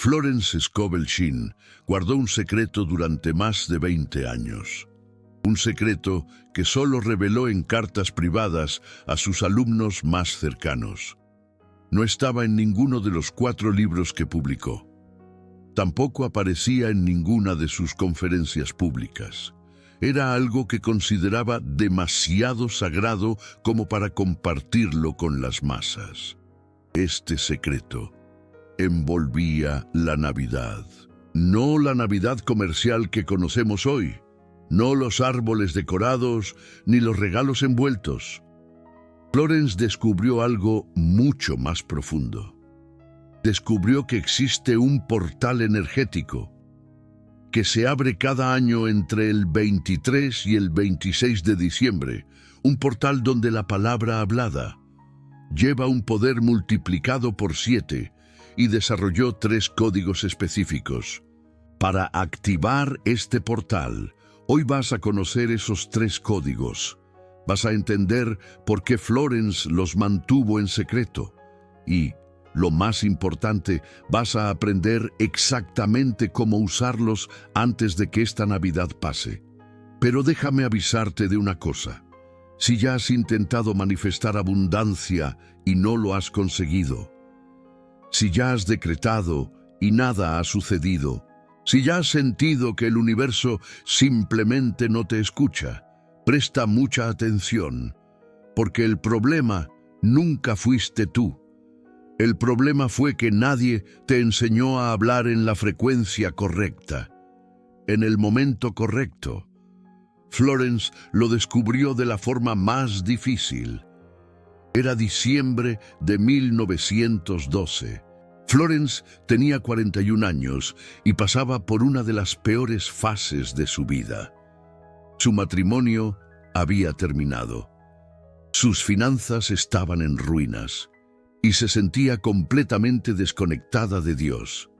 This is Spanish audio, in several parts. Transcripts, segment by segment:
Florence Scovel Shinn guardó un secreto durante más de 20 años. Un secreto que solo reveló en cartas privadas a sus alumnos más cercanos. No estaba en ninguno de los 4 libros que publicó. Tampoco aparecía en ninguna de sus conferencias públicas. Era algo que consideraba demasiado sagrado como para compartirlo con las masas. Este secreto envolvía la Navidad. No la Navidad comercial que conocemos hoy, no los árboles decorados ni los regalos envueltos. Florence descubrió algo mucho más profundo. Descubrió que existe un portal energético que se abre cada año entre el 23 y el 26 de diciembre, un portal donde la palabra hablada lleva un poder multiplicado por 7 y desarrolló 3 códigos específicos. Para activar este portal, hoy vas a conocer esos 3 códigos. Vas a entender por qué Florence los mantuvo en secreto y, lo más importante, vas a aprender exactamente cómo usarlos antes de que esta Navidad pase. Pero déjame avisarte de una cosa. Si ya has intentado manifestar abundancia y no lo has conseguido, si ya has decretado y nada ha sucedido, si ya has sentido que el universo simplemente no te escucha, presta mucha atención, porque el problema nunca fuiste tú. El problema fue que nadie te enseñó a hablar en la frecuencia correcta, en el momento correcto. Florence lo descubrió de la forma más difícil. Era diciembre de 1912. Florence tenía 41 años y pasaba por una de las peores fases de su vida. Su matrimonio había terminado. Sus finanzas estaban en ruinas y se sentía completamente desconectada de Dios.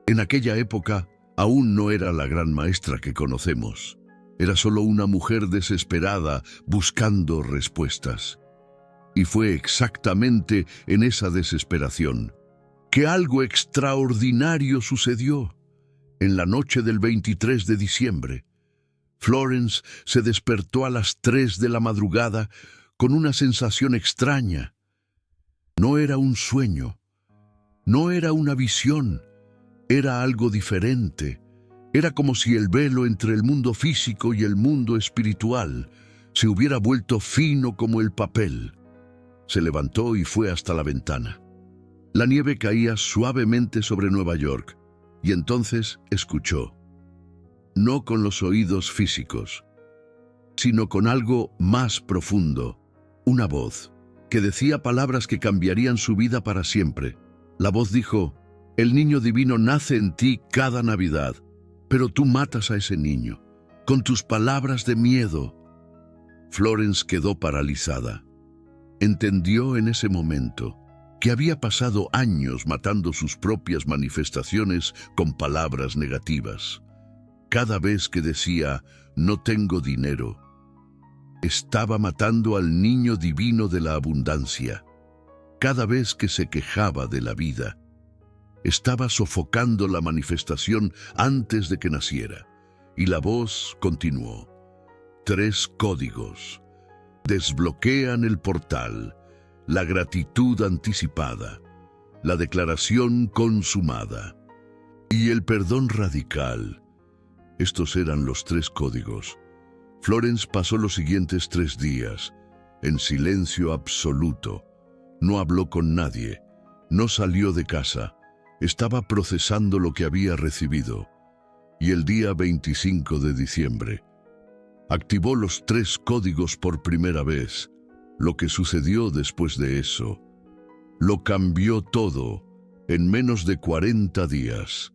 En aquella época aún no era la gran maestra que conocemos. Era solo una mujer desesperada buscando respuestas. Y fue exactamente en esa desesperación que algo extraordinario sucedió. En la noche del 23 de diciembre, Florence se despertó a las 3 de la madrugada con una sensación extraña. No era un sueño, no era una visión, era algo diferente. Era como si el velo entre el mundo físico y el mundo espiritual se hubiera vuelto fino como el papel. Se levantó y fue hasta la ventana. La nieve caía suavemente sobre Nueva York, y entonces escuchó. No con los oídos físicos, sino con algo más profundo, una voz que decía palabras que cambiarían su vida para siempre. La voz dijo: el niño divino nace en ti cada Navidad, pero tú matas a ese niño, con tus palabras de miedo. Florence quedó paralizada. Entendió en ese momento que había pasado años matando sus propias manifestaciones con palabras negativas. Cada vez que decía, no tengo dinero, estaba matando al niño divino de la abundancia. Cada vez que se quejaba de la vida, estaba sofocando la manifestación antes de que naciera. Y la voz continuó. 3 códigos desbloquean el portal: la gratitud anticipada, la declaración consumada y el perdón radical. Estos eran los 3 códigos. Florence pasó los siguientes 3 días en silencio absoluto. No habló con nadie, no salió de casa. Estaba procesando lo que había recibido. Y el día 25 de diciembre, activó los 3 códigos por primera vez. Lo que sucedió después de eso lo cambió todo en menos de 40 días.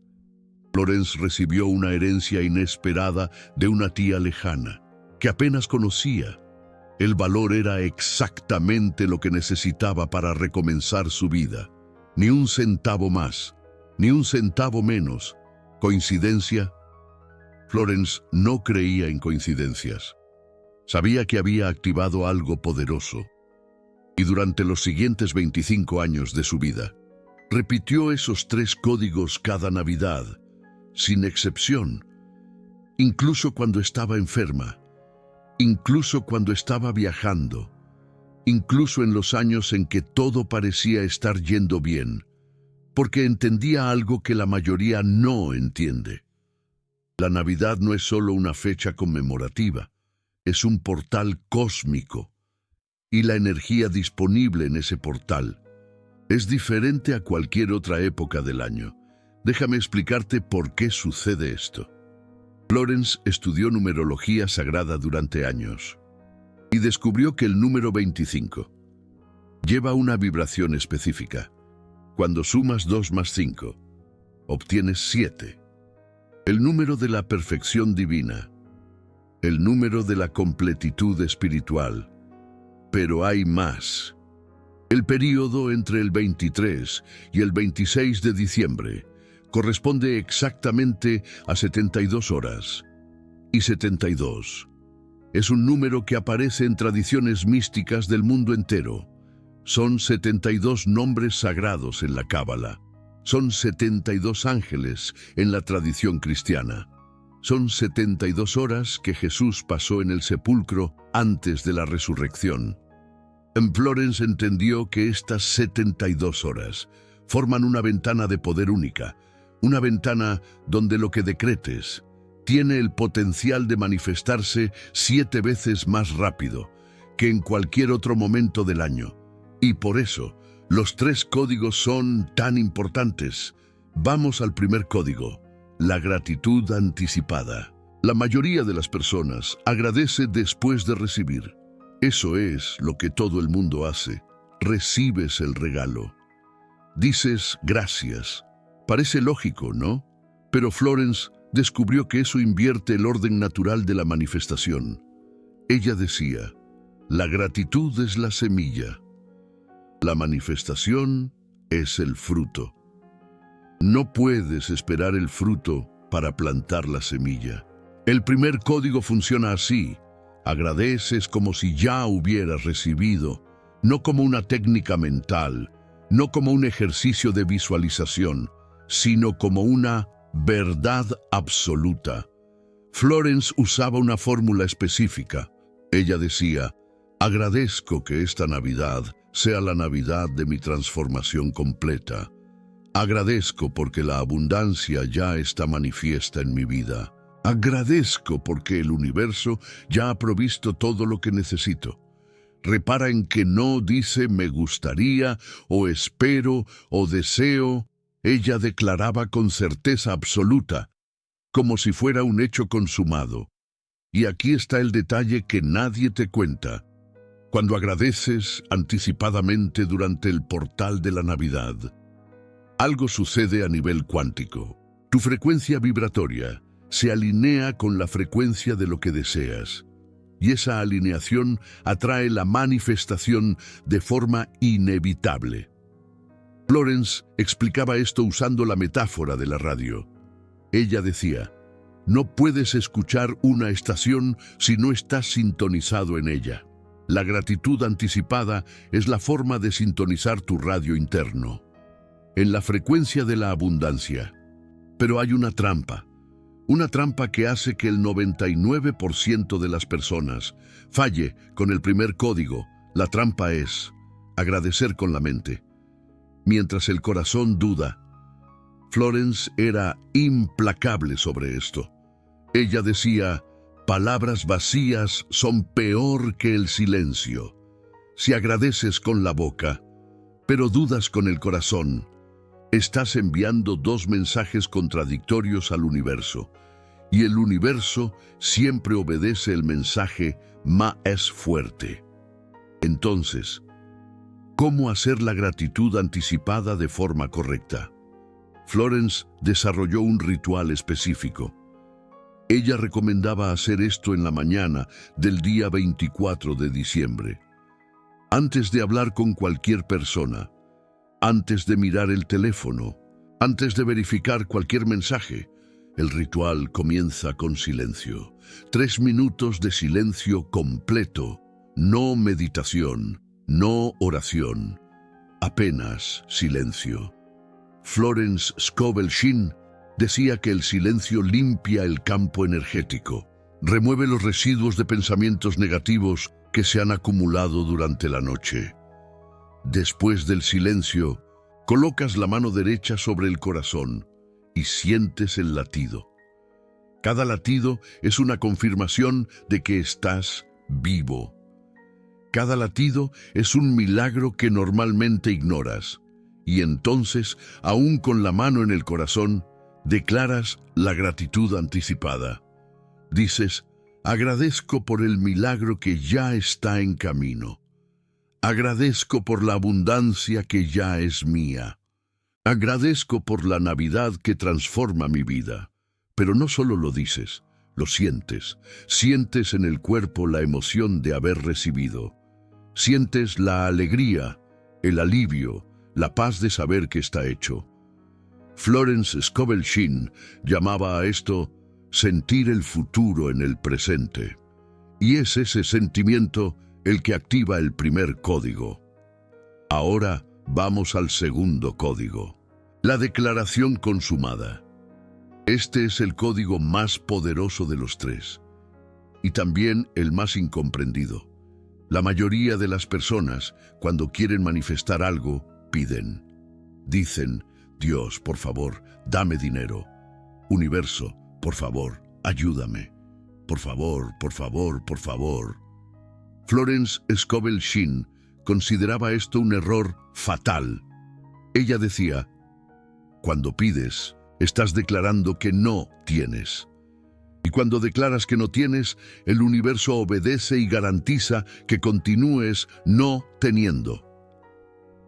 Florence recibió una herencia inesperada de una tía lejana que apenas conocía. El valor era exactamente lo que necesitaba para recomenzar su vida. Ni un centavo más, ni un centavo menos. ¿Coincidencia? Florence no creía en coincidencias. Sabía que había activado algo poderoso. Y durante los siguientes 25 años de su vida, Repitió esos 3 códigos cada Navidad, sin excepción, incluso cuando estaba enferma, incluso cuando estaba viajando, incluso en los años en que todo parecía estar yendo bien, porque entendía algo que la mayoría no entiende. La Navidad no es solo una fecha conmemorativa, es un portal cósmico, y la energía disponible en ese portal es diferente a cualquier otra época del año. Déjame explicarte por qué sucede esto. Florence estudió numerología sagrada durante años y descubrió que el número 25 lleva una vibración específica. Cuando sumas 2 más 5, obtienes 7. El número de la perfección divina, el número de la completitud espiritual. Pero hay más. El período entre el 23 y el 26 de diciembre corresponde exactamente a 72 horas. Y 72 es un número que aparece en tradiciones místicas del mundo entero. Son 72 nombres sagrados en la Cábala. Son 72 ángeles en la tradición cristiana. Son 72 horas que Jesús pasó en el sepulcro antes de la resurrección. Florence entendió que estas 72 horas forman una ventana de poder única, una ventana donde lo que decretes tiene el potencial de manifestarse 7 veces más rápido que en cualquier otro momento del año. Y por eso, los 3 códigos son tan importantes. Vamos al primer código, la gratitud anticipada. La mayoría de las personas agradece después de recibir. Eso es lo que todo el mundo hace. Recibes el regalo. Dices gracias. Parece lógico, ¿no? Pero Florence descubrió que eso invierte el orden natural de la manifestación. Ella decía, la gratitud es la semilla. La manifestación es el fruto. No puedes esperar el fruto para plantar la semilla. El primer código funciona así. Agradeces como si ya hubieras recibido, no como una técnica mental, no como un ejercicio de visualización, sino como una verdad absoluta. Florence usaba una fórmula específica. Ella decía, agradezco que esta Navidad sea la Navidad de mi transformación completa. Agradezco porque la abundancia ya está manifiesta en mi vida. Agradezco porque el universo ya ha provisto todo lo que necesito. Repara en que no dice me gustaría, o espero, o deseo. Ella declaraba con certeza absoluta, como si fuera un hecho consumado. Y aquí está el detalle que nadie te cuenta. Cuando agradeces anticipadamente durante el portal de la Navidad, algo sucede a nivel cuántico. Tu frecuencia vibratoria se alinea con la frecuencia de lo que deseas, y esa alineación atrae la manifestación de forma inevitable. Florence explicaba esto usando la metáfora de la radio. Ella decía, no puedes escuchar una estación si no estás sintonizado en ella. La gratitud anticipada es la forma de sintonizar tu radio interno, en la frecuencia de la abundancia. Pero hay una trampa que hace que el 99% de las personas falle con el primer código. La trampa es agradecer con la mente, mientras el corazón duda. Florence era implacable sobre esto. Ella decía, palabras vacías son peor que el silencio. Si agradeces con la boca, pero dudas con el corazón, estás enviando 2 mensajes contradictorios al universo, y el universo siempre obedece el mensaje más fuerte. Entonces, ¿cómo hacer la gratitud anticipada de forma correcta? Florence desarrolló un ritual específico. Ella recomendaba hacer esto en la mañana del día 24 de diciembre. Antes de hablar con cualquier persona, antes de mirar el teléfono, antes de verificar cualquier mensaje, el ritual comienza con silencio. 3 minutos de silencio completo, no meditación, no oración, apenas silencio. Florence Scovel Shinn, decía que el silencio limpia el campo energético, remueve los residuos de pensamientos negativos que se han acumulado durante la noche. Después del silencio, colocas la mano derecha sobre el corazón y sientes el latido. Cada latido es una confirmación de que estás vivo. Cada latido es un milagro que normalmente ignoras, y entonces, aún con la mano en el corazón, declaras la gratitud anticipada. Dices, agradezco por el milagro que ya está en camino. Agradezco por la abundancia que ya es mía. Agradezco por la Navidad que transforma mi vida. Pero no solo lo dices, lo sientes. Sientes en el cuerpo la emoción de haber recibido. Sientes la alegría, el alivio, la paz de saber que está hecho. Florence Scovel Shinn llamaba a esto sentir el futuro en el presente. Y es ese sentimiento el que activa el primer código. Ahora vamos al segundo código. La declaración consumada. Este es el código más poderoso de los tres, y también el más incomprendido. La mayoría de las personas, cuando quieren manifestar algo, piden. Dicen, Dios, por favor, dame dinero. Universo, por favor, ayúdame. Por favor, por favor, por favor. Florence Scovel Shinn consideraba esto un error fatal. Ella decía, cuando pides, estás declarando que no tienes. Y cuando declaras que no tienes, el universo obedece y garantiza que continúes no teniendo.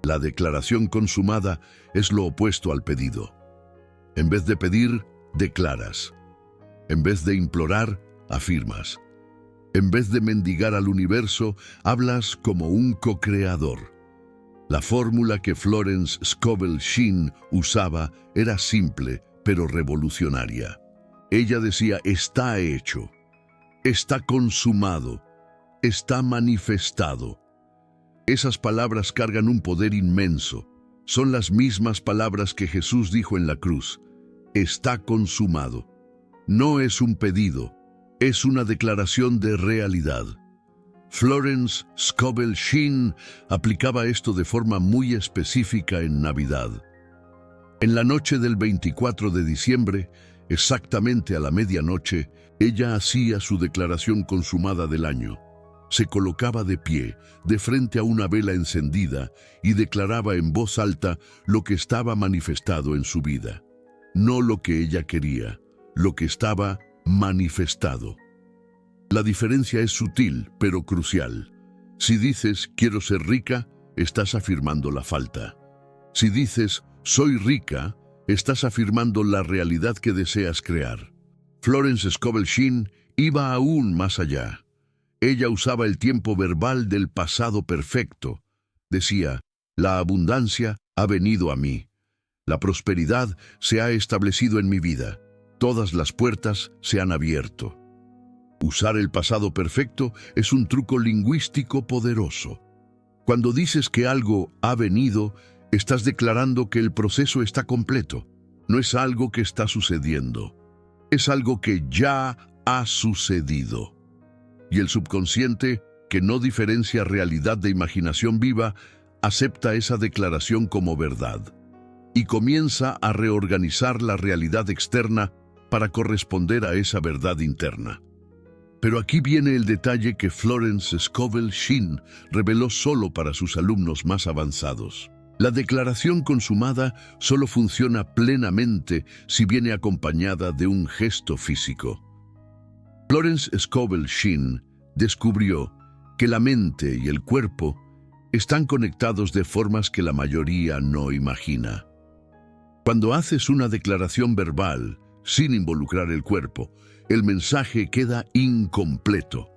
La declaración consumada es lo opuesto al pedido. En vez de pedir, declaras. En vez de implorar, afirmas. En vez de mendigar al universo, hablas como un co-creador. La fórmula que Florence Scovel Shinn usaba era simple, pero revolucionaria. Ella decía, está hecho, está consumado, está manifestado. Esas palabras cargan un poder inmenso. Son las mismas palabras que Jesús dijo en la cruz. Está consumado. No es un pedido, es una declaración de realidad. Florence Scovel Shinn aplicaba esto de forma muy específica en Navidad. En la noche del 24 de diciembre, exactamente a la medianoche, ella hacía su declaración consumada del año. Se colocaba de pie, de frente a una vela encendida, y declaraba en voz alta lo que estaba manifestado en su vida. No lo que ella quería, lo que estaba manifestado. La diferencia es sutil, pero crucial. Si dices, quiero ser rica, estás afirmando la falta. Si dices, soy rica, estás afirmando la realidad que deseas crear. Florence Scovel Shinn iba aún más allá. Ella usaba el tiempo verbal del pasado perfecto. Decía, la abundancia ha venido a mí. La prosperidad se ha establecido en mi vida. Todas las puertas se han abierto. Usar el pasado perfecto es un truco lingüístico poderoso. Cuando dices que algo ha venido, estás declarando que el proceso está completo. No es algo que está sucediendo. Es algo que ya ha sucedido. Y el subconsciente, que no diferencia realidad de imaginación viva, acepta esa declaración como verdad y comienza a reorganizar la realidad externa para corresponder a esa verdad interna. Pero aquí viene el detalle que Florence Scovel Shinn reveló solo para sus alumnos más avanzados. La declaración consumada solo funciona plenamente si viene acompañada de un gesto físico. Florence Scovel Shinn descubrió que la mente y el cuerpo están conectados de formas que la mayoría no imagina. Cuando haces una declaración verbal sin involucrar el cuerpo, el mensaje queda incompleto.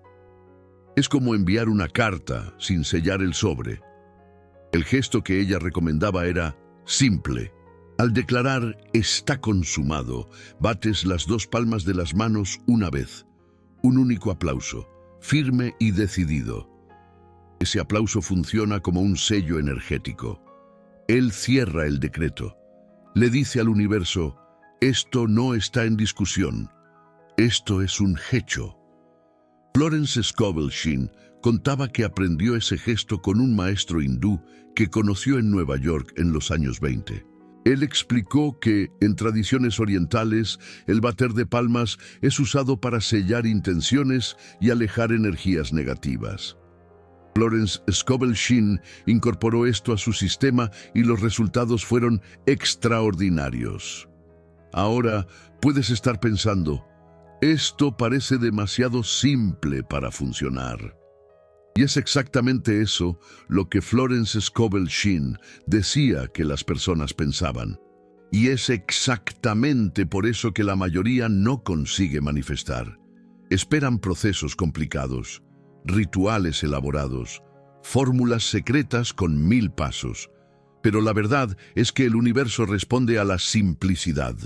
Es como enviar una carta sin sellar el sobre. El gesto que ella recomendaba era simple. Al declarar está consumado, bates las dos palmas de las manos una vez. Un único aplauso, firme y decidido. Ese aplauso funciona como un sello energético. Él cierra el decreto. Le dice al universo, esto no está en discusión, esto es un hecho. Florence Scovel Shinn contaba que aprendió ese gesto con un maestro hindú que conoció en Nueva York en los años 20. Él explicó que, en tradiciones orientales, el bater de palmas es usado para sellar intenciones y alejar energías negativas. Florence Scovel Shinn incorporó esto a su sistema y los resultados fueron extraordinarios. Ahora puedes estar pensando, esto parece demasiado simple para funcionar. Y es exactamente eso lo que Florence Scovel Shinn decía que las personas pensaban. Y es exactamente por eso que la mayoría no consigue manifestar. Esperan procesos complicados, rituales elaborados, fórmulas secretas con 1000 pasos. Pero la verdad es que el universo responde a la simplicidad.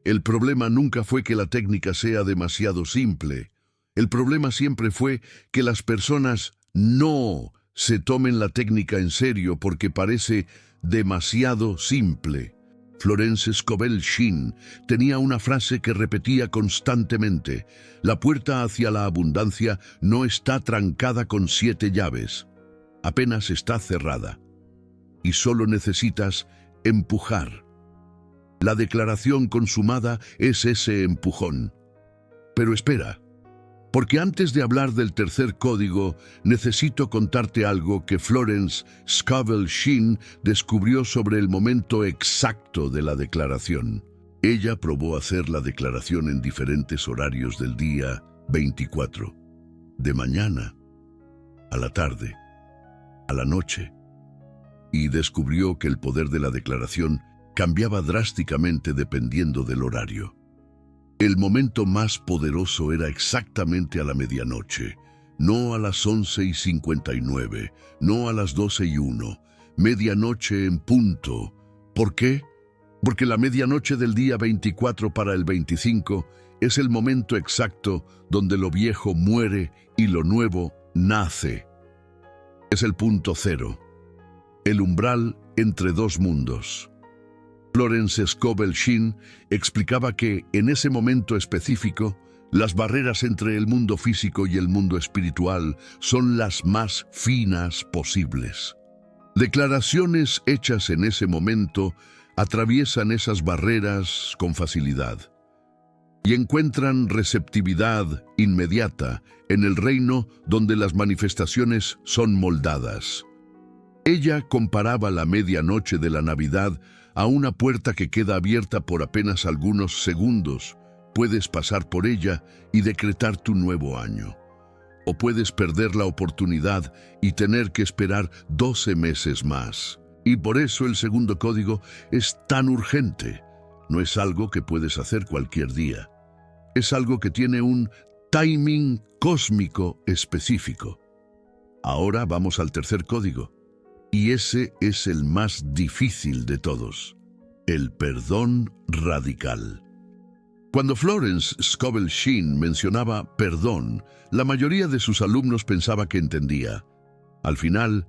El problema nunca fue que la técnica sea demasiado simple. El problema siempre fue que las personas no se tomen la técnica en serio porque parece demasiado simple. Florence Scovel Shinn tenía una frase que repetía constantemente: la puerta hacia la abundancia no está trancada con 7 llaves, apenas está cerrada. Y solo necesitas empujar. La declaración consumada es ese empujón. Pero espera. Porque antes de hablar del tercer código, necesito contarte algo que Florence Scovel Shinn descubrió sobre el momento exacto de la declaración. Ella probó hacer la declaración en diferentes horarios del día 24, de mañana, a la tarde, a la noche, y descubrió que el poder de la declaración cambiaba drásticamente dependiendo del horario. El momento más poderoso era exactamente a la medianoche, no a las 11:59, no a las 12:01, medianoche en punto. ¿Por qué? Porque la medianoche del día 24 para el 25 es el momento exacto donde lo viejo muere y lo nuevo nace. Es el punto cero, el umbral entre dos mundos. Florence Scovel Shinn explicaba que, en ese momento específico, las barreras entre el mundo físico y el mundo espiritual son las más finas posibles. Declaraciones hechas en ese momento atraviesan esas barreras con facilidad y encuentran receptividad inmediata en el reino donde las manifestaciones son moldadas. Ella comparaba la medianoche de la Navidad a una puerta que queda abierta por apenas algunos segundos. Puedes pasar por ella y decretar tu nuevo año. O puedes perder la oportunidad y tener que esperar 12 meses más. Y por eso el segundo código es tan urgente. No es algo que puedes hacer cualquier día. Es algo que tiene un timing cósmico específico. Ahora vamos al tercer código. Y ese es el más difícil de todos, el perdón radical. Cuando Florence Scovel Shinn mencionaba perdón, la mayoría de sus alumnos pensaba que entendía. Al final,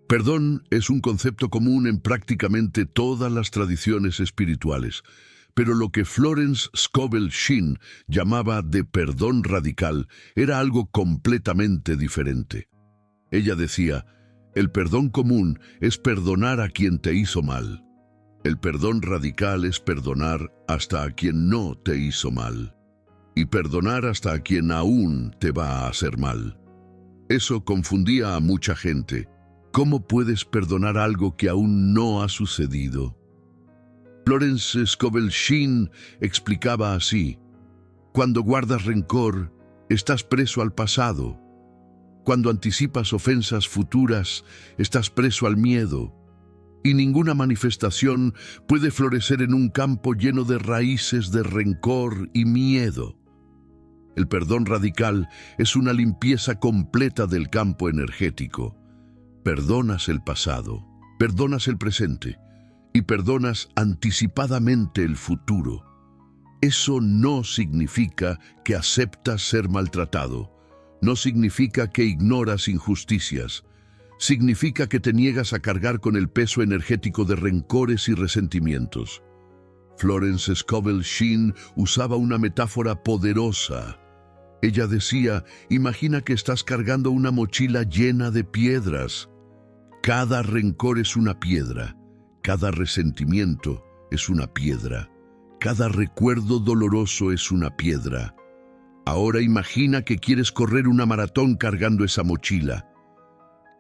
perdón es un concepto común en prácticamente todas las tradiciones espirituales, pero lo que Florence Scovel Shinn llamaba de perdón radical era algo completamente diferente. Ella decía: el perdón común es perdonar a quien te hizo mal. El perdón radical es perdonar hasta a quien no te hizo mal. Y perdonar hasta a quien aún te va a hacer mal. Eso confundía a mucha gente. ¿Cómo puedes perdonar algo que aún no ha sucedido? Florence Scovel Shinn explicaba así: cuando guardas rencor, estás preso al pasado. Cuando anticipas ofensas futuras, estás preso al miedo. Y ninguna manifestación puede florecer en un campo lleno de raíces de rencor y miedo. El perdón radical es una limpieza completa del campo energético. Perdonas el pasado, perdonas el presente y perdonas anticipadamente el futuro. Eso no significa que aceptas ser maltratado. No significa que ignoras injusticias. significa que te niegas a cargar con el peso energético de rencores y resentimientos. Florence Scovel Shinn usaba una metáfora poderosa. Ella decía, imagina que estás cargando una mochila llena de piedras. Cada rencor es una piedra, cada resentimiento es una piedra, cada recuerdo doloroso es una piedra. Ahora imagina que quieres correr una maratón cargando esa mochila.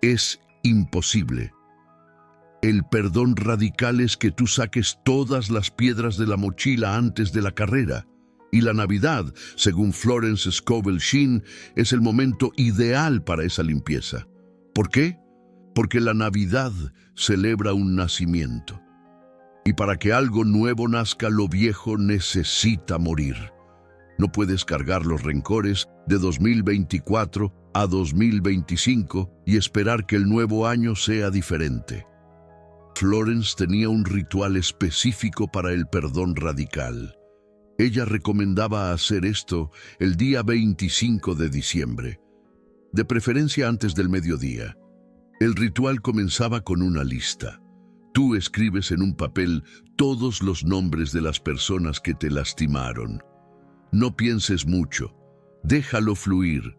Es imposible. El perdón radical es que tú saques todas las piedras de la mochila antes de la carrera. Y la Navidad, según Florence Scovel Shinn, es el momento ideal para esa limpieza. ¿Por qué? Porque la Navidad celebra un nacimiento. Y para que algo nuevo nazca, lo viejo necesita morir. No puedes cargar los rencores de 2024 a 2025 y esperar que el nuevo año sea diferente. Florence tenía un ritual específico para el perdón radical. Ella recomendaba hacer esto el día 25 de diciembre, de preferencia antes del mediodía. El ritual comenzaba con una lista. Tú escribes en un papel todos los nombres de las personas que te lastimaron. No pienses mucho, déjalo fluir.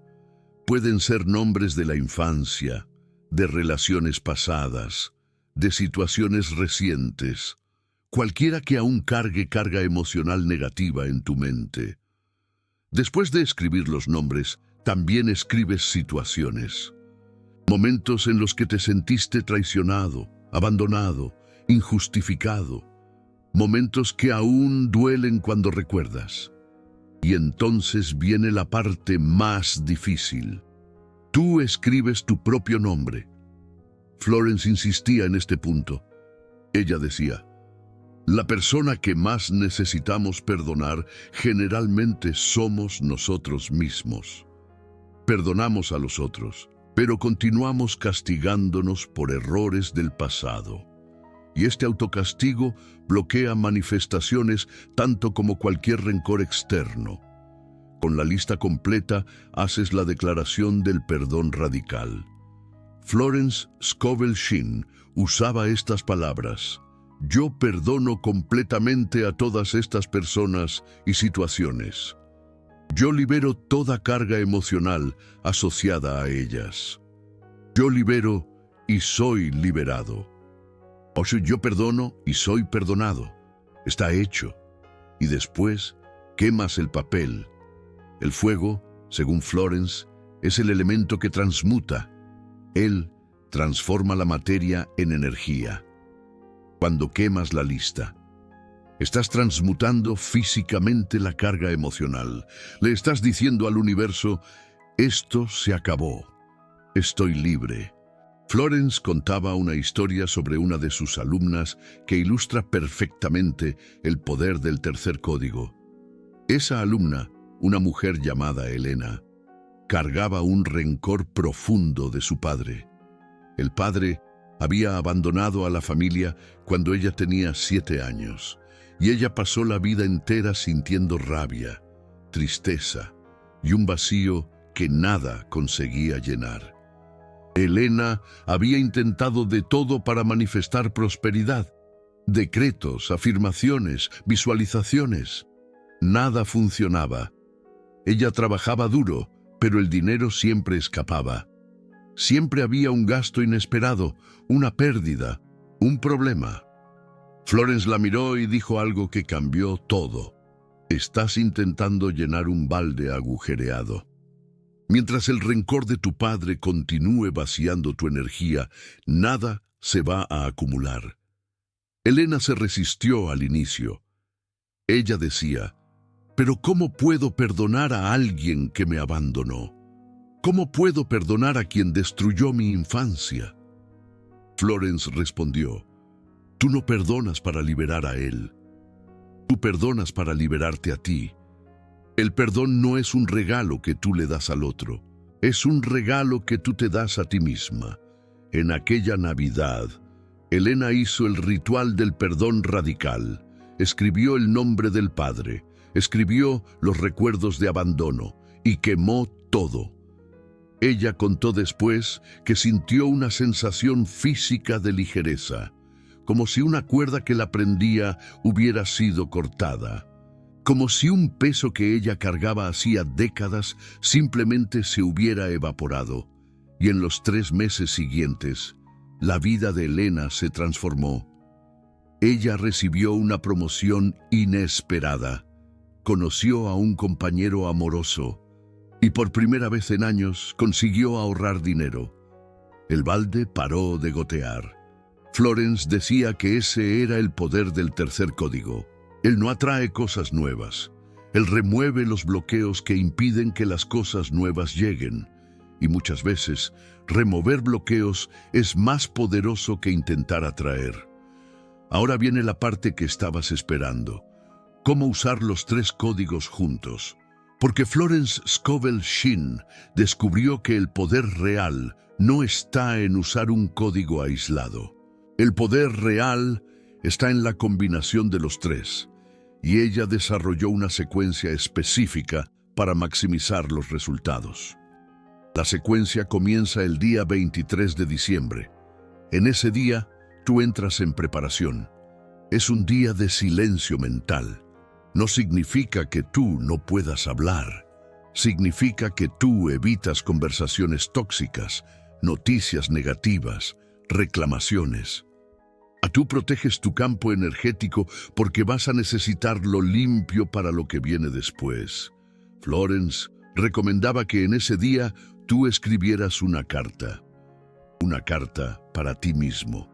Pueden ser nombres de la infancia, de relaciones pasadas, de situaciones recientes, cualquiera que aún cargue carga emocional negativa en tu mente. Después de escribir los nombres, también escribes situaciones. Momentos en los que te sentiste traicionado, abandonado, injustificado. Momentos que aún duelen cuando recuerdas. Y entonces viene la parte más difícil. Tú escribes tu propio nombre. Florence insistía en este punto. Ella decía, la persona que más necesitamos perdonar generalmente somos nosotros mismos. Perdonamos a los otros, pero continuamos castigándonos por errores del pasado. Y este autocastigo bloquea manifestaciones tanto como cualquier rencor externo. Con la lista completa, haces la declaración del perdón radical. Florence Scovel Shinn usaba estas palabras. Yo perdono completamente a todas estas personas y situaciones. Yo libero toda carga emocional asociada a ellas. Yo libero y soy liberado. O sea, yo perdono y soy perdonado. Está hecho. Y después quemas el papel. El fuego, según Florence, es el elemento que transmuta. Él transforma la materia en energía. Cuando quemas la lista, estás transmutando físicamente la carga emocional. Le estás diciendo al universo, esto se acabó. Estoy libre. Florence contaba una historia sobre una de sus alumnas que ilustra perfectamente el poder del tercer código. Esa alumna, una mujer llamada Elena, cargaba un rencor profundo de su padre. El padre había abandonado a la familia cuando ella tenía 7 años, y ella pasó la vida entera sintiendo rabia, tristeza y un vacío que nada conseguía llenar. Elena había intentado de todo para manifestar prosperidad. Decretos, afirmaciones, visualizaciones. Nada funcionaba. Ella trabajaba duro, pero el dinero siempre escapaba. Siempre había un gasto inesperado, una pérdida, un problema. Florence la miró y dijo algo que cambió todo. Estás intentando llenar un balde agujereado. Mientras el rencor de tu padre continúe vaciando tu energía, nada se va a acumular. Elena se resistió al inicio. Ella decía, ¿pero cómo puedo perdonar a alguien que me abandonó? ¿Cómo puedo perdonar a quien destruyó mi infancia? Florence respondió, tú no perdonas para liberar a él. Tú perdonas para liberarte a ti. El perdón no es un regalo que tú le das al otro, es un regalo que tú te das a ti misma. En aquella Navidad, Elena hizo el ritual del perdón radical, escribió el nombre del padre, escribió los recuerdos de abandono y quemó todo. Ella contó después que sintió una sensación física de ligereza, como si una cuerda que la prendía hubiera sido cortada, como si un peso que ella cargaba hacía décadas simplemente se hubiera evaporado, y en los 3 meses siguientes, la vida de Elena se transformó. Ella recibió una promoción inesperada, conoció a un compañero amoroso, y por primera vez en años consiguió ahorrar dinero. El balde paró de gotear. Florence decía que ese era el poder del tercer código. Él no atrae cosas nuevas. Él remueve los bloqueos que impiden que las cosas nuevas lleguen. Y muchas veces, remover bloqueos es más poderoso que intentar atraer. Ahora viene la parte que estabas esperando. ¿Cómo usar los 3 códigos juntos? Porque Florence Scovel Shinn descubrió que el poder real no está en usar un código aislado. El poder real está en la combinación de los 3, y ella desarrolló una secuencia específica para maximizar los resultados. La secuencia comienza el día 23 de diciembre. En ese día, tú entras en preparación. Es un día de silencio mental. No significa que tú no puedas hablar. Significa que tú evitas conversaciones tóxicas, noticias negativas, reclamaciones. Tú proteges tu campo energético porque vas a necesitarlo limpio para lo que viene después. Florence recomendaba que en ese día tú escribieras una carta para ti mismo.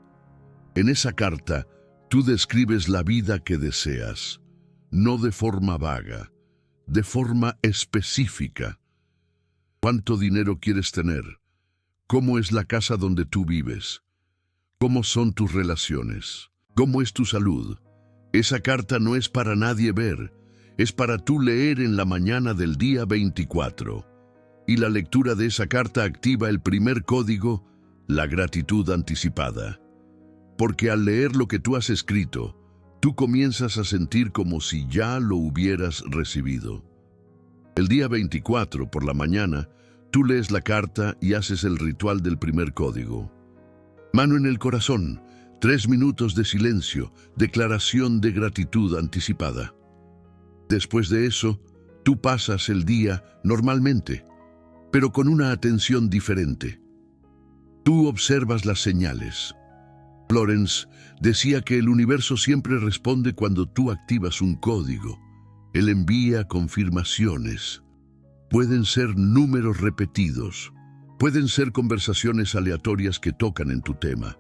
En esa carta, tú describes la vida que deseas, no de forma vaga, de forma específica. ¿Cuánto dinero quieres tener? ¿Cómo es la casa donde tú vives? ¿Cómo son tus relaciones? ¿Cómo es tu salud? Esa carta no es para nadie ver, es para tú leer en la mañana del día 24. Y la lectura de esa carta activa el primer código, la gratitud anticipada. Porque al leer lo que tú has escrito, tú comienzas a sentir como si ya lo hubieras recibido. El día 24, por la mañana, tú lees la carta y haces el ritual del primer código. Mano en el corazón, 3 minutos de silencio, declaración de gratitud anticipada. Después de eso, tú pasas el día normalmente, pero con una atención diferente. Tú observas las señales. Florence decía que el universo siempre responde cuando tú activas un código. Él envía confirmaciones. Pueden ser números repetidos. Pueden ser conversaciones aleatorias que tocan en tu tema.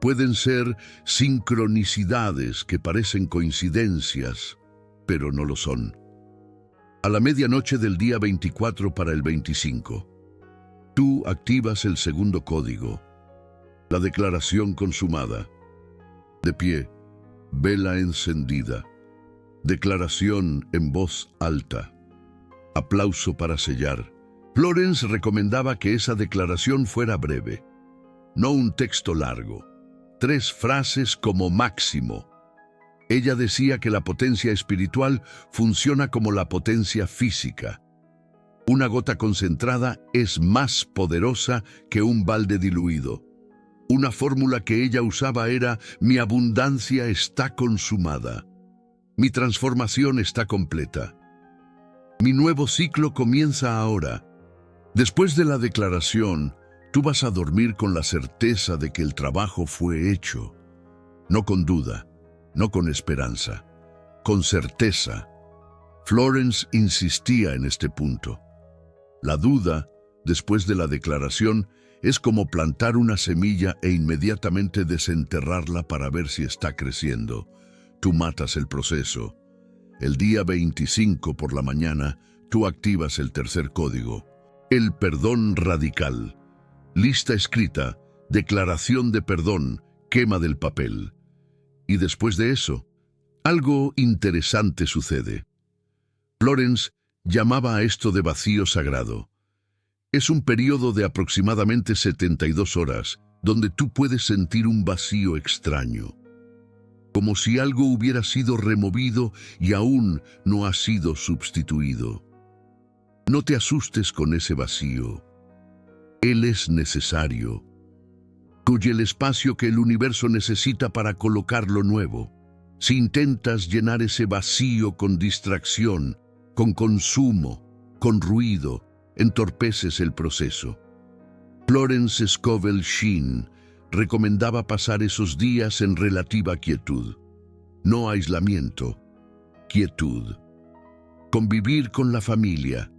Pueden ser sincronicidades que parecen coincidencias, pero no lo son. A la medianoche del día 24 para el 25, tú activas el segundo código, la declaración consumada. De pie, vela encendida, declaración en voz alta, aplauso para sellar. Florence recomendaba que esa declaración fuera breve, no un texto largo, 3 frases como máximo. Ella decía que la potencia espiritual funciona como la potencia física. Una gota concentrada es más poderosa que un balde diluido. Una fórmula que ella usaba era: mi abundancia está consumada. Mi transformación está completa. Mi nuevo ciclo comienza ahora. Después de la declaración, tú vas a dormir con la certeza de que el trabajo fue hecho. No con duda, no con esperanza, con certeza. Florence insistía en este punto. La duda, después de la declaración, es como plantar una semilla e inmediatamente desenterrarla para ver si está creciendo. Tú matas el proceso. El día 25 por la mañana, tú activas el tercer código. El perdón radical. Lista escrita, declaración de perdón, quema del papel. Y después de eso, algo interesante sucede. Florence llamaba a esto de vacío sagrado. Es un periodo de aproximadamente 72 horas, donde tú puedes sentir un vacío extraño. Como si algo hubiera sido removido y aún no ha sido sustituido. No te asustes con ese vacío. Él es necesario. Cuye el espacio que el universo necesita para colocar lo nuevo. Si intentas llenar ese vacío con distracción, con consumo, con ruido, entorpeces el proceso. Florence Scovel Shinn recomendaba pasar esos días en relativa quietud. No aislamiento, quietud. Convivir con la familia,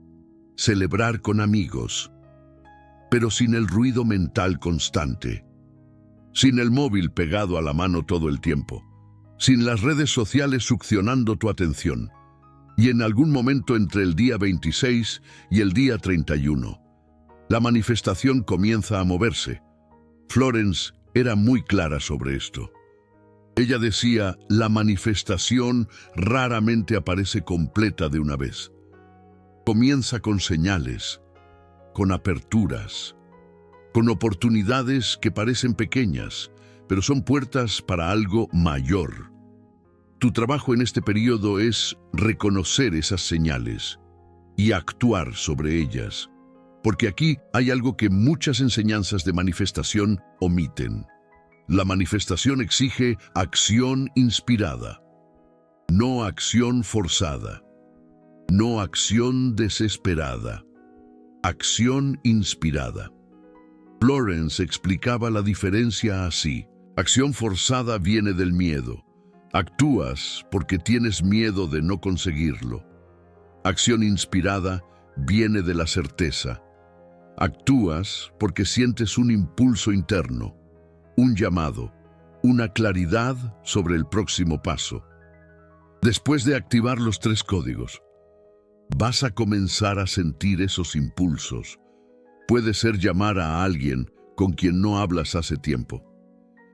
celebrar con amigos, pero sin el ruido mental constante, sin el móvil pegado a la mano todo el tiempo, sin las redes sociales succionando tu atención, y en algún momento entre el día 26 y el día 31, la manifestación comienza a moverse. Florence era muy clara sobre esto. Ella decía, la manifestación raramente aparece completa de una vez. Comienza con señales, con aperturas, con oportunidades que parecen pequeñas, pero son puertas para algo mayor. Tu trabajo en este periodo es reconocer esas señales y actuar sobre ellas, porque aquí hay algo que muchas enseñanzas de manifestación omiten. La manifestación exige acción inspirada, no acción forzada, no acción desesperada, acción inspirada. Florence explicaba la diferencia así. Acción forzada viene del miedo. Actúas porque tienes miedo de no conseguirlo. Acción inspirada viene de la certeza. Actúas porque sientes un impulso interno, un llamado, una claridad sobre el próximo paso. Después de activar los 3 códigos, vas a comenzar a sentir esos impulsos. Puede ser llamar a alguien con quien no hablas hace tiempo.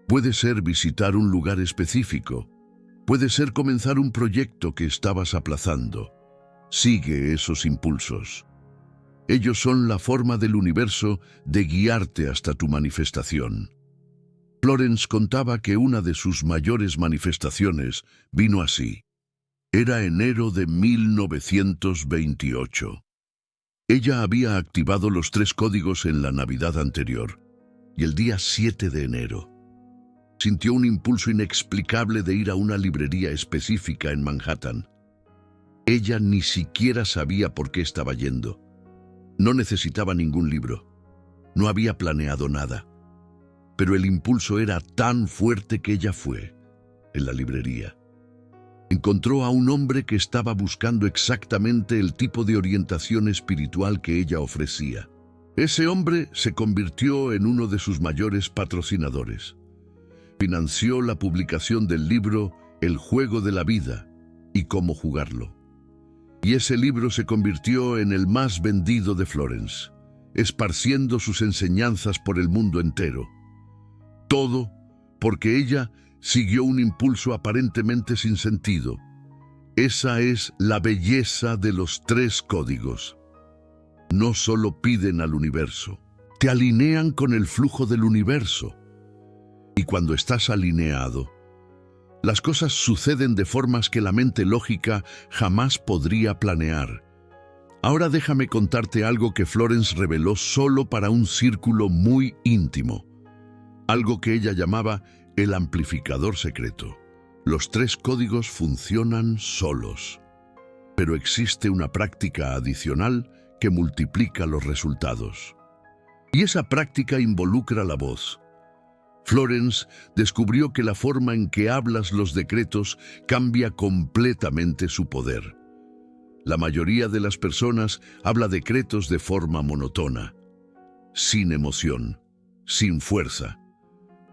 Puede ser visitar un lugar específico. Puede ser comenzar un proyecto que estabas aplazando. Sigue esos impulsos. Ellos son la forma del universo de guiarte hasta tu manifestación. Florence contaba que una de sus mayores manifestaciones vino así. Era enero de 1928. Ella había activado los 3 códigos en la Navidad anterior, y el día 7 de enero sintió un impulso inexplicable de ir a una librería específica en Manhattan. Ella ni siquiera sabía por qué estaba yendo. No necesitaba ningún libro. No había planeado nada. Pero el impulso era tan fuerte que ella fue. En la librería encontró a un hombre que estaba buscando exactamente el tipo de orientación espiritual que ella ofrecía. Ese hombre se convirtió en uno de sus mayores patrocinadores. Financió la publicación del libro El juego de la vida y cómo jugarlo. Y ese libro se convirtió en el más vendido de Florence, esparciendo sus enseñanzas por el mundo entero. Todo porque ella siguió un impulso aparentemente sin sentido. Esa es la belleza de los 3 códigos. No solo piden al universo, te alinean con el flujo del universo. Y cuando estás alineado, las cosas suceden de formas que la mente lógica jamás podría planear. Ahora déjame contarte algo que Florence reveló solo para un círculo muy íntimo. Algo que ella llamaba el amplificador secreto. Los 3 códigos funcionan solos, pero existe una práctica adicional que multiplica los resultados. Y esa práctica involucra la voz. Florence descubrió que la forma en que hablas los decretos cambia completamente su poder. La mayoría de las personas habla decretos de forma monótona, sin emoción, sin fuerza,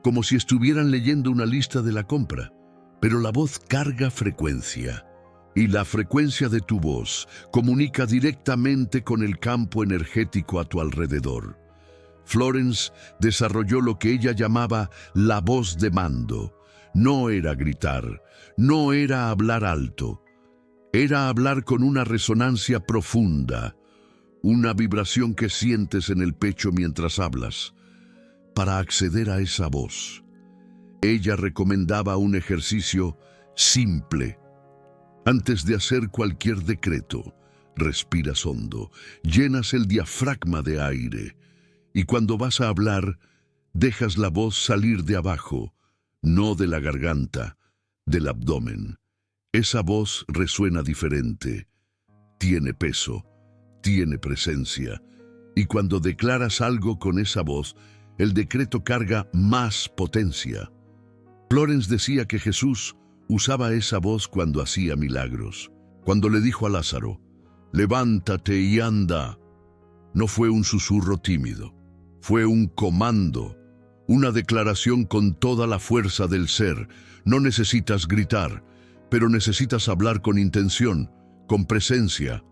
como si estuvieran leyendo una lista de la compra, pero la voz carga frecuencia, y la frecuencia de tu voz comunica directamente con el campo energético a tu alrededor. Florence desarrolló lo que ella llamaba la voz de mando. No era gritar, no era hablar alto, era hablar con una resonancia profunda, una vibración que sientes en el pecho mientras hablas. Para acceder a esa voz, ella recomendaba un ejercicio simple. Antes de hacer cualquier decreto, respiras hondo, llenas el diafragma de aire Y cuando vas a hablar, dejas la voz salir de abajo, no de la garganta, del abdomen. Esa voz resuena diferente, tiene peso, tiene presencia. Y cuando declaras algo con esa voz, el decreto carga más potencia. Florence decía que Jesús usaba esa voz cuando hacía milagros. Cuando le dijo a Lázaro, levántate y anda, no fue un susurro tímido, fue un comando, una declaración con toda la fuerza del ser. No necesitas gritar, pero necesitas hablar con intención, con presencia,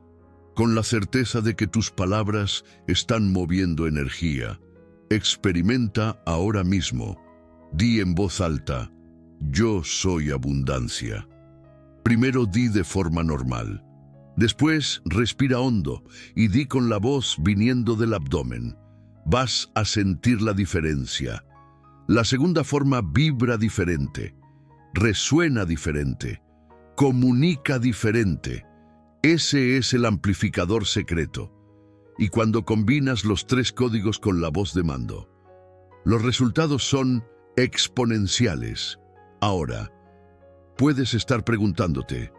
con la certeza de que tus palabras están moviendo energía. Experimenta ahora mismo. Di en voz alta, yo soy abundancia. Primero di de forma normal. Después respira hondo y di con la voz viniendo del abdomen. Vas a sentir la diferencia. La segunda forma vibra diferente, resuena diferente, comunica diferente. Ese es el amplificador secreto. Y cuando combinas los 3 códigos con la voz de mando, los resultados son exponenciales. Ahora, puedes estar preguntándote,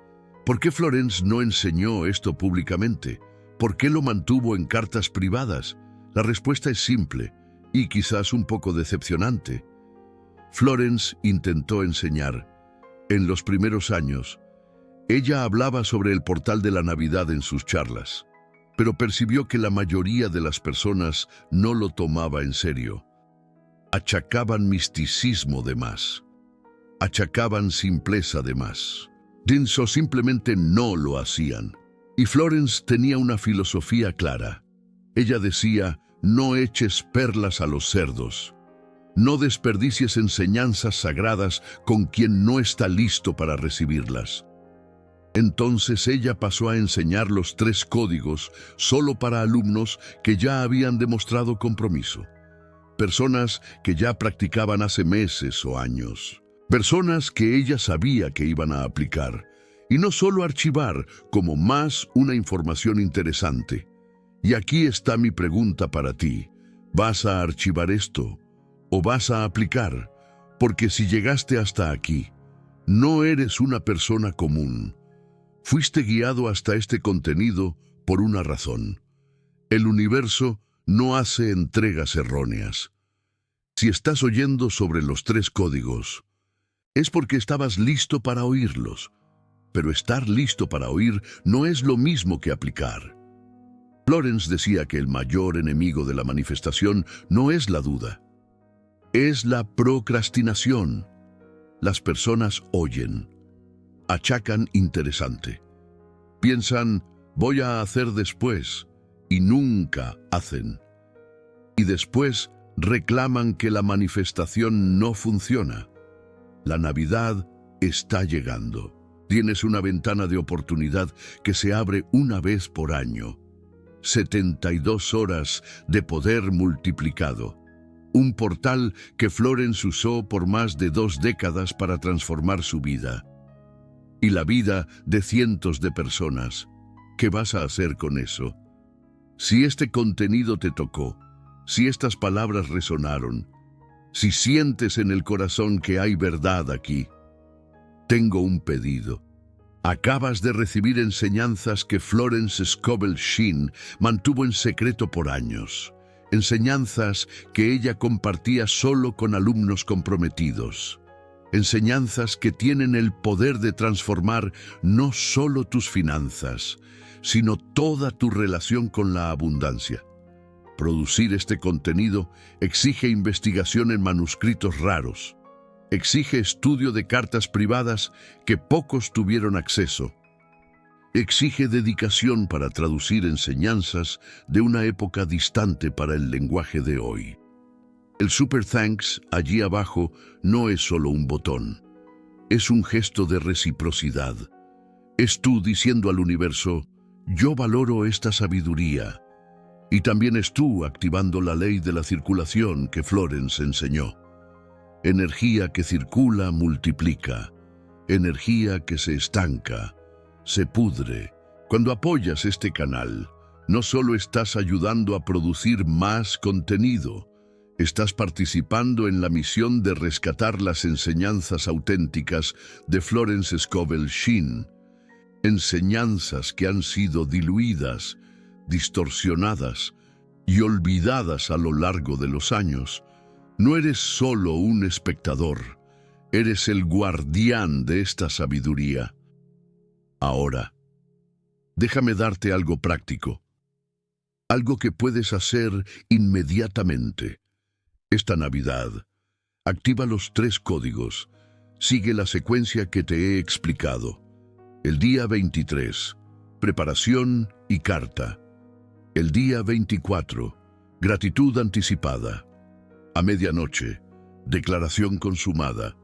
¿por qué Florence no enseñó esto públicamente? ¿Por qué lo mantuvo en cartas privadas? La respuesta es simple y quizás un poco decepcionante. Florence intentó enseñar. En los primeros años, ella hablaba sobre el portal de la Navidad en sus charlas, pero percibió que la mayoría de las personas no lo tomaba en serio. Achacaban misticismo de más. Achacaban simpleza de más. O simplemente no lo hacían. Y Florence tenía una filosofía clara. Ella decía, no eches perlas a los cerdos. No desperdicies enseñanzas sagradas con quien no está listo para recibirlas. Entonces ella pasó a enseñar los 3 códigos solo para alumnos que ya habían demostrado compromiso. Personas que ya practicaban hace meses o años. Personas que ella sabía que iban a aplicar. Y no solo archivar, como más una información interesante. Y aquí está mi pregunta para ti. ¿Vas a archivar esto o vas a aplicar? Porque si llegaste hasta aquí, no eres una persona común. Fuiste guiado hasta este contenido por una razón. El universo no hace entregas erróneas. Si estás oyendo sobre los 3 códigos, es porque estabas listo para oírlos. Pero estar listo para oír no es lo mismo que aplicar. Florence decía que el mayor enemigo de la manifestación no es la duda, es la procrastinación. Las personas oyen, achacan interesante, piensan, voy a hacer después, y nunca hacen. Y después reclaman que la manifestación no funciona. La Navidad está llegando. Tienes una ventana de oportunidad que se abre una vez por año. 72 horas de poder multiplicado. Un portal que Florence usó por más de 2 décadas para transformar su vida. Y la vida de cientos de personas. ¿Qué vas a hacer con eso? Si este contenido te tocó, si estas palabras resonaron, si sientes en el corazón que hay verdad aquí, tengo un pedido. Acabas de recibir enseñanzas que Florence Scovel Shinn mantuvo en secreto por años. Enseñanzas que ella compartía solo con alumnos comprometidos. Enseñanzas que tienen el poder de transformar no solo tus finanzas, sino toda tu relación con la abundancia. Producir este contenido exige investigación en manuscritos raros. Exige estudio de cartas privadas que pocos tuvieron acceso. Exige dedicación para traducir enseñanzas de una época distante para el lenguaje de hoy. El Super Thanks allí abajo no es solo un botón. Es un gesto de reciprocidad. Es tú diciendo al universo, yo valoro esta sabiduría. Y también es tú activando la ley de la circulación que Florence enseñó. Energía que circula multiplica. Energía que se estanca, se pudre. Cuando apoyas este canal, No solo estás ayudando a producir más contenido, estás participando en la misión de rescatar las enseñanzas auténticas de Florence Scovel Shinn, enseñanzas que han sido diluidas, distorsionadas y olvidadas a lo largo de los años. No eres solo un espectador, eres el guardián de esta sabiduría. Ahora, déjame darte algo práctico, algo que puedes hacer inmediatamente. Esta Navidad, activa los 3 códigos. Sigue la secuencia que te he explicado. El día 23, preparación y carta. El día 24, gratitud anticipada. A medianoche, declaración consumada.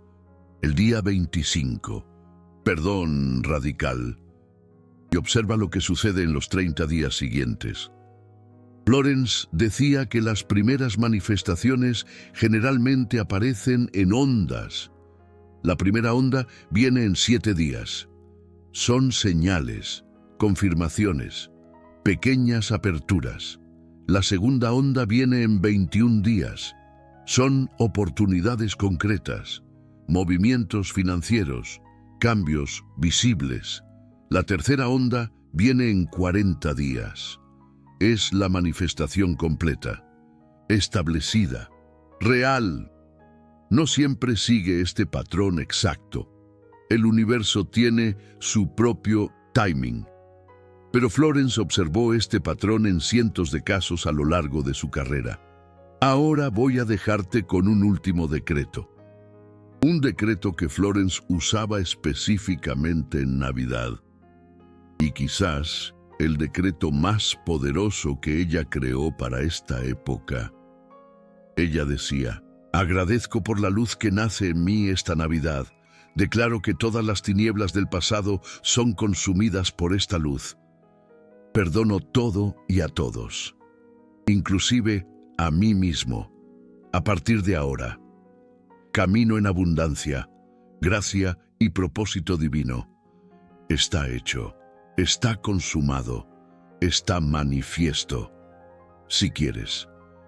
El día 25, perdón radical. Y observa lo que sucede en los 30 días siguientes. Florence decía que las primeras manifestaciones generalmente aparecen en ondas. La primera onda viene en 7 días. Son señales, confirmaciones, pequeñas aperturas. La segunda onda viene en 21 días. Son oportunidades concretas, movimientos financieros, cambios visibles. La tercera onda viene en 40 días. Es la manifestación completa, establecida, real. No siempre sigue este patrón exacto. El universo tiene su propio timing. Pero Florence observó este patrón en cientos de casos a lo largo de su carrera. Ahora voy a dejarte con un último decreto. Un decreto que Florence usaba específicamente en Navidad. Y quizás el decreto más poderoso que ella creó para esta época. Ella decía: agradezco por la luz que nace en mí esta Navidad. Declaro que todas las tinieblas del pasado son consumidas por esta luz. Perdono todo y a todos, inclusive a mí mismo. A partir de ahora, camino en abundancia, gracia y propósito divino. Está hecho, está consumado, está manifiesto. Si quieres,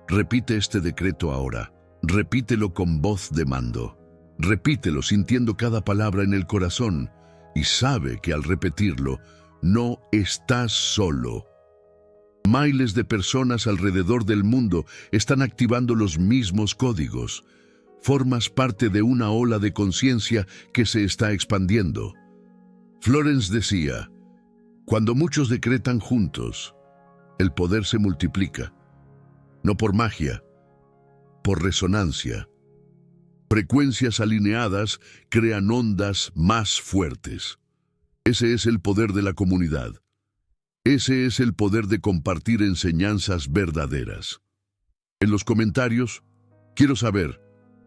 repite este decreto ahora. Repítelo con voz de mando. Repítelo sintiendo cada palabra en el corazón y sabe que al repetirlo, no estás solo. Miles de personas alrededor del mundo están activando los mismos códigos. Formas parte de una ola de conciencia que se está expandiendo. Florence decía: cuando muchos decretan juntos, el poder se multiplica. No por magia, por resonancia. Frecuencias alineadas crean ondas más fuertes. Ese es el poder de la comunidad. Ese es el poder de compartir enseñanzas verdaderas. En los comentarios, quiero saber,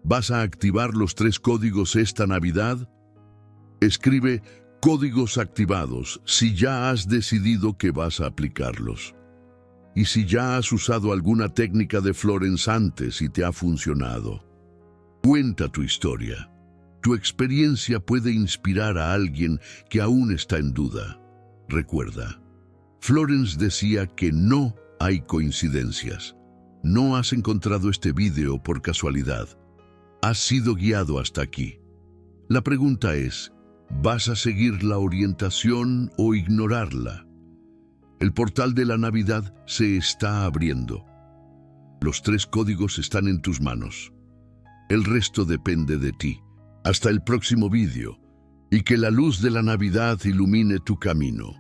¿vas a activar los 3 códigos esta Navidad? Escribe códigos activados si ya has decidido que vas a aplicarlos. Y si ya has usado alguna técnica de Florence antes y te ha funcionado. Cuenta tu historia. Tu experiencia puede inspirar a alguien que aún está en duda. Recuerda, Florence decía que no hay coincidencias. No has encontrado este video por casualidad. Has sido guiado hasta aquí. La pregunta es, ¿vas a seguir la orientación o ignorarla? El portal de la Navidad se está abriendo. Los 3 códigos están en tus manos. El resto depende de ti. Hasta el próximo vídeo, y que la luz de la Navidad ilumine tu camino.